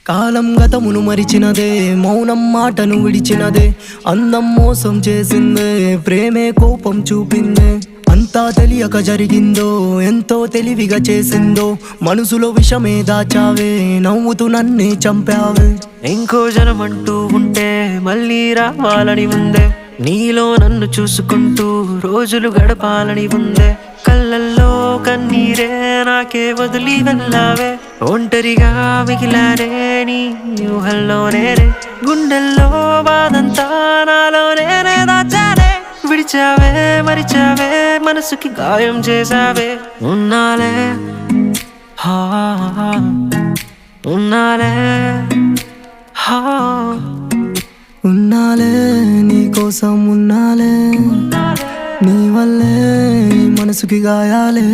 కాలం గతమును మరిచినదే, మౌనం మాటను విడిచినదే, అందం మోసం చేసిందే, ప్రేమే కోపం చూపిందే. అంతా తెలియక జరిగిందో, ఎంతో తెలివిగా చేసిందో, మనసులో విషమే దాచావే, నవ్వుతూ నన్నే చంపావే. ఇంకో జనమంటూ ఉంటే మళ్ళీ రావాలని ఉందే, నీలో నన్ను చూసుకుంటూ రోజులు గడపాలని ఉందే. కళ్ళల్లో కన్నీరే నాకే వదిలి వెళ్ళావే, ఒంటరిగా మిగిలానే నీ ఊహల్లోనే. గుండెల్లో బాధంతా నాలోనే దాచానే, విడిచావే మరిచావే, మనసుకి గాయం చేసావే. ఉన్నాలే హా, ఉన్నాలే హా, ఉన్నాలే నీ కోసం ఉన్నాలే, నీ వల్లే మనసుకి గాయాలే.